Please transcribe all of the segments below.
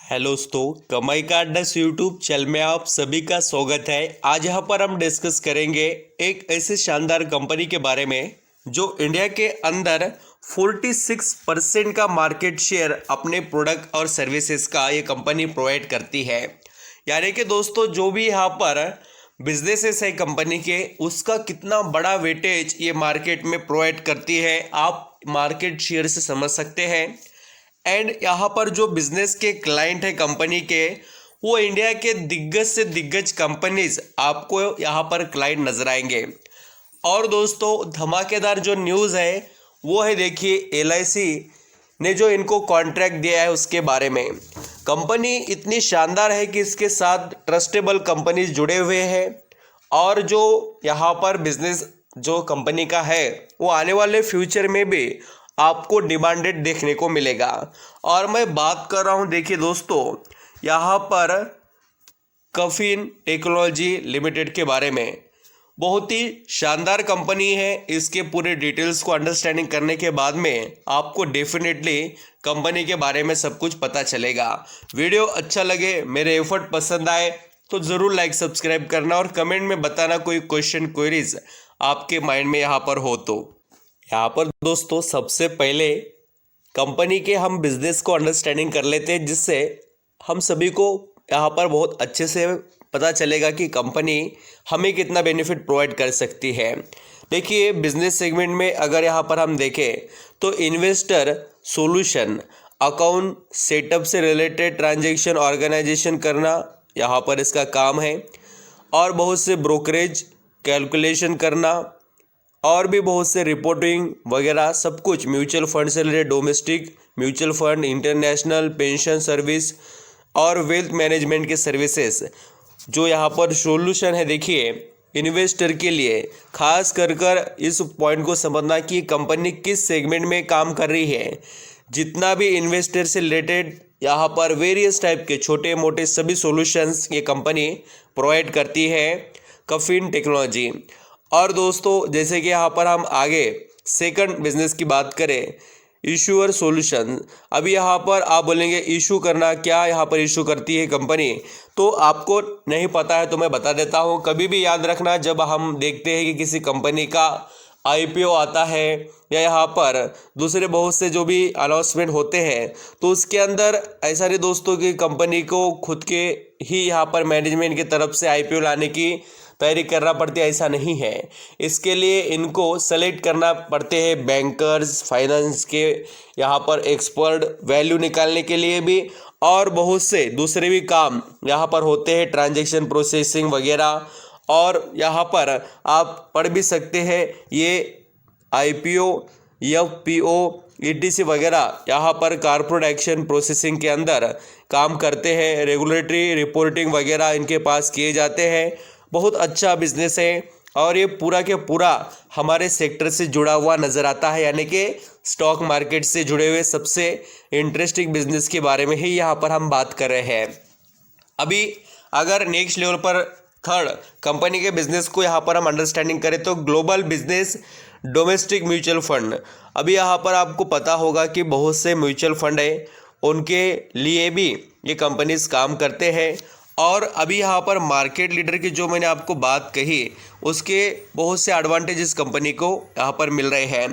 Hello दोस्तों, कमाई का अड्डा यूट्यूब चैनल में आप सभी का स्वागत है। आज यहाँ पर हम डिस्कस करेंगे एक ऐसे शानदार कंपनी के बारे में जो इंडिया के अंदर 46% का मार्केट शेयर अपने प्रोडक्ट और सर्विसेज का ये कंपनी प्रोवाइड करती है। यानी कि दोस्तों जो भी यहाँ पर बिजनेसेस है कंपनी के, उसका कितना बड़ा वेटेज ये मार्केट में प्रोवाइड करती है आप मार्केट शेयर से समझ सकते हैं। एंड यहाँ पर जो बिजनेस के क्लाइंट है कंपनी के, वो इंडिया के दिग्गज से दिग्गज कंपनीज आपको यहाँ पर क्लाइंट नजर आएंगे। और दोस्तों धमाकेदार जो न्यूज़ है वो है, देखिए LIC ने जो इनको कॉन्ट्रैक्ट दिया है उसके बारे में। कंपनी इतनी शानदार है कि इसके साथ ट्रस्टेबल कंपनीज जुड़े हुए हैं और जो यहाँ पर बिजनेस जो कंपनी का है वो आने वाले फ्यूचर में भी आपको डिमांडेड देखने को मिलेगा। और मैं बात कर रहा हूं, देखिए दोस्तों यहाँ पर कफिन टेक्नोलॉजी लिमिटेड के बारे में। बहुत ही शानदार कंपनी है। इसके पूरे डिटेल्स को अंडरस्टैंडिंग करने के बाद में आपको डेफिनेटली कंपनी के बारे में सब कुछ पता चलेगा। वीडियो अच्छा लगे, मेरे एफर्ट पसंद आए तो ज़रूर लाइक सब्सक्राइब करना और कमेंट में बताना कोई क्वेश्चन क्वेरीज आपके माइंड में यहाँ पर हो तो। यहाँ पर दोस्तों सबसे पहले कंपनी के हम बिजनेस को अंडरस्टैंडिंग कर लेते हैं, जिससे हम सभी को यहाँ पर बहुत अच्छे से पता चलेगा कि कंपनी हमें कितना बेनिफिट प्रोवाइड कर सकती है। देखिए बिजनेस सेगमेंट में अगर यहाँ पर हम देखें तो इन्वेस्टर सोल्यूशन, अकाउंट सेटअप से रिलेटेड ट्रांजैक्शन ऑर्गेनाइजेशन करना यहाँ पर इसका काम है, और बहुत से ब्रोकरेज कैलकुलेशन करना और भी बहुत से रिपोर्टिंग वगैरह सब कुछ, म्यूचुअल फंड से related domestic mutual fund, international pension service और वेल्थ मैनेजमेंट के सर्विसेज जो यहाँ पर सॉल्यूशन है। देखिए इन्वेस्टर के लिए खास कर इस पॉइंट को समझना कि कंपनी किस सेगमेंट में काम कर रही है। जितना भी इन्वेस्टर से रिलेटेड यहाँ पर वेरियस टाइप के छोटे मोटे सभी सॉल्यूशंस ये कंपनी प्रोवाइड करती है, कफिन टेक्नोलॉजी। और दोस्तों जैसे कि यहाँ पर हम आगे सेकंड बिजनेस की बात करें, इशूअर सॉल्यूशन। अभी यहाँ पर आप बोलेंगे इशू करना, क्या यहाँ पर इशू करती है कंपनी? तो आपको नहीं पता है तो मैं बता देता हूँ। कभी भी याद रखना, जब हम देखते हैं कि किसी कंपनी का IPO आता है या यहाँ पर दूसरे बहुत से जो भी अनाउंसमेंट होते हैं, तो उसके अंदर ऐसा नहीं दोस्तों कि कंपनी को खुद के ही यहाँ पर मैनेजमेंट की तरफ से IPO लाने की तैयारी करना पड़ती है, ऐसा नहीं है। इसके लिए इनको सेलेक्ट करना पड़ते हैं बैंकर्स, फाइनेंस के यहाँ पर एक्सपर्ट, वैल्यू निकालने के लिए भी, और बहुत से दूसरे भी काम यहाँ पर होते हैं, ट्रांजैक्शन प्रोसेसिंग वगैरह। और यहाँ पर आप पढ़ भी सकते हैं ये IPO, FPO, ETC वगैरह यहाँ पर कॉर्पोरेट एक्शन प्रोसेसिंग के अंदर काम करते हैं। रेगुलेटरी रिपोर्टिंग वगैरह इनके पास किए जाते हैं। बहुत अच्छा बिजनेस है और ये पूरा के पूरा हमारे सेक्टर से जुड़ा हुआ नज़र आता है, यानी कि स्टॉक मार्केट से जुड़े हुए सबसे इंटरेस्टिंग बिजनेस के बारे में ही यहाँ पर हम बात कर रहे हैं। अभी अगर नेक्स्ट लेवल पर थर्ड कंपनी के बिजनेस को यहाँ पर हम अंडरस्टैंडिंग करें तो global business domestic mutual fund. अभी यहाँ पर आपको पता होगा कि बहुत से म्यूचुअल फंड है, उनके लिए भी ये कंपनीज काम करते हैं। और अभी यहाँ पर मार्केट लीडर की जो मैंने आपको बात कही, उसके बहुत से एडवांटेजेस कंपनी को यहाँ पर मिल रहे हैं।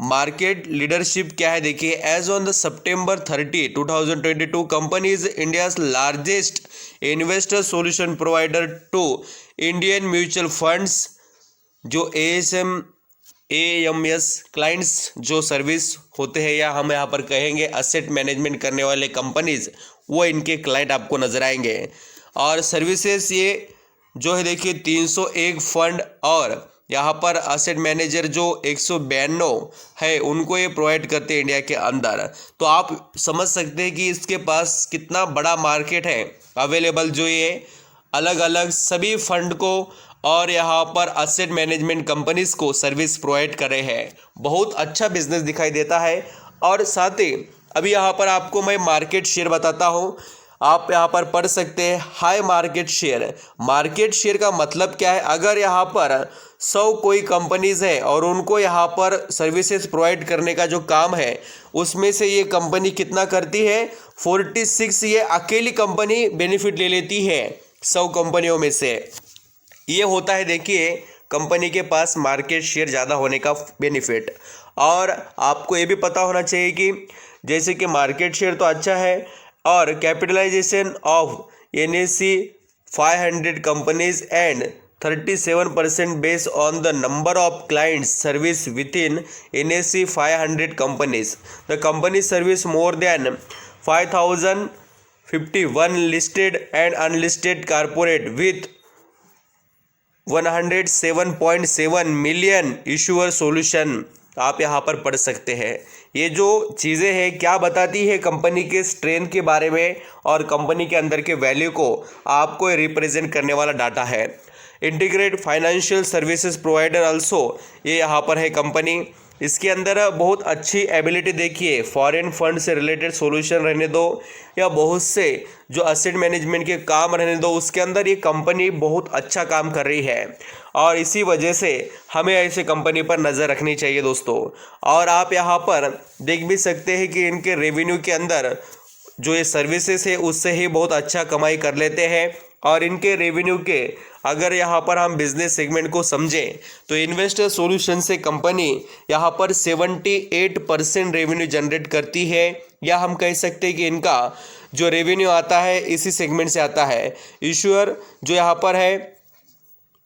मार्केट लीडरशिप क्या है, देखिए as on the September 30, 2022 company is India's largest investor solution provider to Indian mutual funds. जो AMS क्लाइंट्स जो सर्विस होते हैं, या हम यहाँ पर कहेंगे असेट मैनेजमेंट करने वाले कंपनीज, वो इनके क्लाइंट आपको नजर आएंगे। और सर्विसेज ये जो है देखिए 301 फंड और यहाँ पर असेट मैनेजर जो 192 है, उनको ये प्रोवाइड करते हैं इंडिया के अंदर। तो आप समझ सकते हैं कि इसके पास कितना बड़ा मार्केट है अवेलेबल, जो ये अलग अलग सभी फंड को और यहाँ पर असेट मैनेजमेंट कंपनीज को सर्विस प्रोवाइड कर रहे हैं। बहुत अच्छा बिजनेस दिखाई देता है। और साथ ही अभी यहाँ पर आपको मैं मार्केट शेयर बताता हूँ। आप यहाँ पर पढ़ सकते हैं high market share. Market share का मतलब क्या है? अगर यहाँ पर 100 कोई कंपनीज है और उनको यहाँ पर सर्विसेज प्रोवाइड करने का जो काम है उसमें से ये कंपनी कितना करती है? 46 ये अकेली कंपनी बेनिफिट ले लेती है 100 कंपनियों में से। ये होता है देखिए कंपनी के पास मार्केट शेयर ज़्यादा होने का बेनिफिट। और आपको ये भी पता होना चाहिए कि जैसे कि मार्केट शेयर तो अच्छा है और capitalisation of NSE 500 companies and 37% based on the number of clients service within NSE 500 companies. The company service more than 5051 listed and unlisted corporate with 107.7 million issuer solution. आप यहाँ पर पढ़ सकते हैं। ये जो चीज़ें हैं क्या बताती है कंपनी के स्ट्रेंथ के बारे में और कंपनी के अंदर के वैल्यू को आपको रिप्रेजेंट करने वाला डाटा है। Integrate financial services provider also, ये यहाँ पर है कंपनी। इसके अंदर बहुत अच्छी एबिलिटी देखिए, फॉरेन फंड से रिलेटेड सॉल्यूशन रहने दो या बहुत से जो असेट मैनेजमेंट के काम रहने दो, उसके अंदर ये कंपनी बहुत अच्छा काम कर रही है और इसी वजह से हमें ऐसे कंपनी पर नज़र रखनी चाहिए दोस्तों। और आप यहाँ पर देख भी सकते हैं कि इनके रेवेन्यू के अंदर जो ये सर्विसेज है उससे ही बहुत अच्छा कमाई कर लेते हैं। और इनके रेवेन्यू के अगर यहाँ पर हम बिजनेस सेगमेंट को समझें तो इन्वेस्टर सॉल्यूशन से कंपनी यहाँ पर 78% रेवेन्यू जनरेट करती है, या हम कह सकते हैं कि इनका जो रेवेन्यू आता है इसी सेगमेंट से आता है। इशूअर जो यहाँ पर है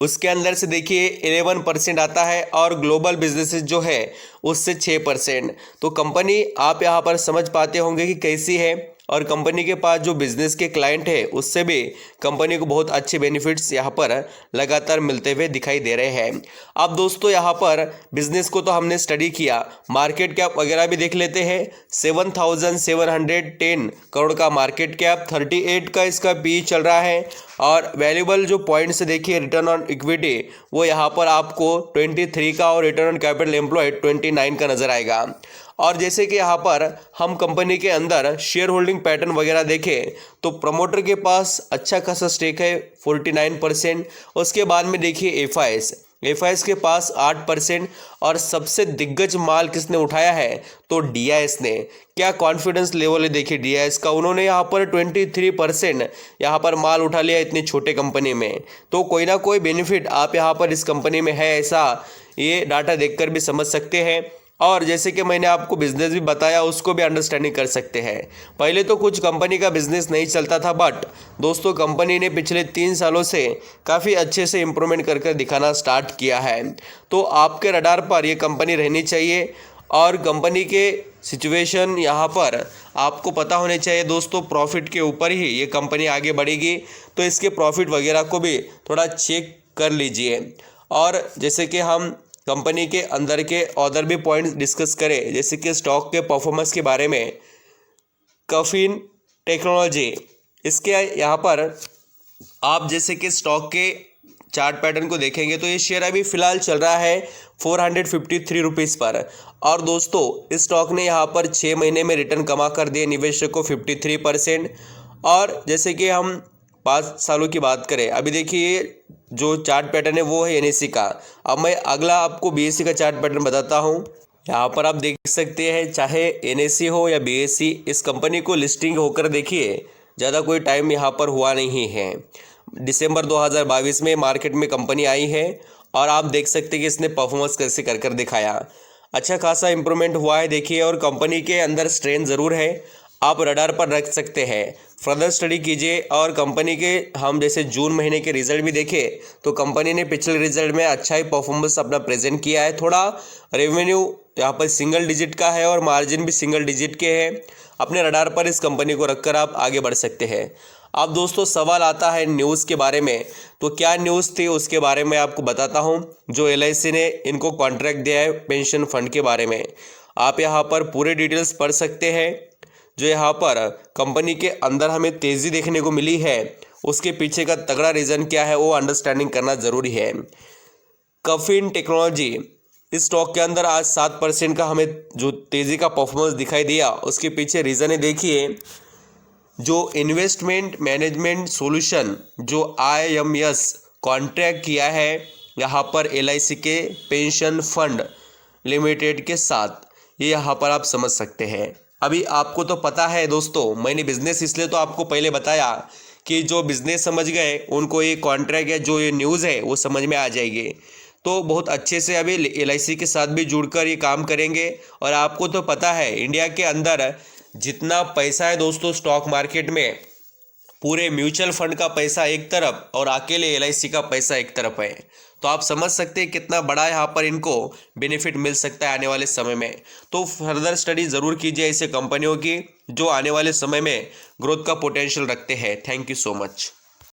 उसके अंदर से देखिए 11% आता है और ग्लोबल बिजनेसेस जो है उससे 6%। तो कंपनी आप यहाँ पर समझ पाते होंगे कि कैसी है और कंपनी के पास जो बिजनेस के क्लाइंट है उससे भी कंपनी को बहुत अच्छे बेनिफिट्स यहाँ पर लगातार मिलते हुए दिखाई दे रहे हैं। अब दोस्तों यहाँ पर बिजनेस को तो हमने स्टडी किया, मार्केट कैप वगैरह भी देख लेते हैं। 7,710 करोड़ का मार्केट कैप, 38 का इसका PE चल रहा है और वैल्यूएबल जो पॉइंट्स देखिए रिटर्न ऑन इक्विटी वो यहाँ पर आपको 23 का और रिटर्न ऑन कैपिटल एम्प्लॉयड 29 का नजर आएगा। और जैसे कि यहाँ पर हम कंपनी के अंदर शेयर होल्डिंग पैटर्न वगैरह देखें तो प्रमोटर के पास अच्छा खासा स्टेक है 49%। उसके बाद में देखिए FIS के पास 8% और सबसे दिग्गज माल किसने उठाया है तो DIS ने। क्या कॉन्फिडेंस लेवल है देखिए DIS का, उन्होंने यहाँ पर 23% यहाँ पर माल उठा लिया इतनी छोटे कंपनी में। तो कोई ना कोई बेनिफिट आप यहाँ पर इस कंपनी में है, ऐसा ये डाटा देखकर भी समझ सकते हैं। और जैसे कि मैंने आपको बिजनेस भी बताया उसको भी अंडरस्टैंडिंग कर सकते हैं। पहले तो कुछ कंपनी का बिजनेस नहीं चलता था, बट दोस्तों कंपनी ने पिछले 3 सालों से काफ़ी अच्छे से इम्प्रूवमेंट कर दिखाना स्टार्ट किया है। तो आपके रडार पर ये कंपनी रहनी चाहिए और कंपनी के सिचुएशन यहाँ पर आपको पता होने चाहिए दोस्तों। प्रॉफिट के ऊपर ही ये कंपनी आगे बढ़ेगी, तो इसके प्रॉफिट वगैरह को भी थोड़ा चेक कर लीजिए। और जैसे कि हम कंपनी के अंदर के अदर भी पॉइंट्स डिस्कस करें, जैसे कि स्टॉक के परफॉर्मेंस के बारे में, कफिन टेक्नोलॉजी, इसके यहाँ पर आप जैसे कि स्टॉक के चार्ट पैटर्न को देखेंगे तो ये शेयर अभी फिलहाल चल रहा है 453 रुपीज़ पर। और दोस्तों इस स्टॉक ने यहाँ पर 6 महीने में रिटर्न कमा कर दिए निवेशक को 53%। और जैसे कि हम 5 सालों की बात करें, अभी देखिए जो चार्ट पैटर्न है वो है NSE का। अब मैं अगला आपको BSE का चार्ट पैटर्न बताता हूँ। यहाँ पर आप देख सकते हैं चाहे NSE हो या BSE, इस कंपनी को लिस्टिंग होकर देखिए ज़्यादा कोई टाइम यहाँ पर हुआ नहीं है। दिसंबर 2022 में मार्केट में कंपनी आई है और आप देख सकते हैं कि इसने परफॉर्मेंस कैसे कर दिखाया, अच्छा खासा इंप्रूवमेंट हुआ है देखिए। और कंपनी के अंदर स्ट्रेंथ ज़रूर है, आप रडार पर रख सकते हैं, फर्दर स्टडी कीजिए। और कंपनी के हम जैसे जून महीने के रिजल्ट भी देखें तो कंपनी ने पिछले रिजल्ट में अच्छा ही परफॉर्मेंस अपना प्रेजेंट किया है। थोड़ा रेवेन्यू यहाँ पर सिंगल डिजिट का है और मार्जिन भी सिंगल डिजिट के हैं। अपने रडार पर इस कंपनी को रखकर आप आगे बढ़ सकते हैं। अब दोस्तों सवाल आता है न्यूज़ के बारे में, तो क्या न्यूज़ थी उसके बारे में आपको बताता हूँ। जो LIC ने इनको कॉन्ट्रैक्ट दिया है पेंशन फंड के बारे में, आप यहाँ पर पूरे डिटेल्स पढ़ सकते हैं। जो यहाँ पर कंपनी के अंदर हमें तेज़ी देखने को मिली है उसके पीछे का तगड़ा रीज़न क्या है वो अंडरस्टैंडिंग करना ज़रूरी है। कफिन टेक्नोलॉजी, इस स्टॉक के अंदर आज 7% का हमें जो तेज़ी का परफॉर्मेंस दिखाई दिया उसके पीछे रीज़न है देखिए। जो इन्वेस्टमेंट मैनेजमेंट सॉल्यूशन जो IMS कॉन्ट्रैक्ट किया है यहाँ पर LIC के पेंशन फंड लिमिटेड के साथ, ये यहाँ पर आप समझ सकते हैं। अभी आपको तो पता है दोस्तों, मैंने बिजनेस इसलिए तो आपको पहले बताया कि जो बिजनेस समझ गए उनको ये कॉन्ट्रैक्ट या जो ये न्यूज़ है वो समझ में आ जाएगी। तो बहुत अच्छे से अभी LIC के साथ भी जुड़कर ये काम करेंगे। और आपको तो पता है इंडिया के अंदर जितना पैसा है दोस्तों स्टॉक मार्केट में, पूरे म्यूचुअल फंड का पैसा एक तरफ और अकेले LIC का पैसा एक तरफ है। तो आप समझ सकते हैं कितना बड़ा यहाँ पर इनको बेनिफिट मिल सकता है आने वाले समय में। तो फर्दर स्टडी ज़रूर कीजिए ऐसे कंपनियों की जो आने वाले समय में ग्रोथ का पोटेंशियल रखते हैं। Thank you so much.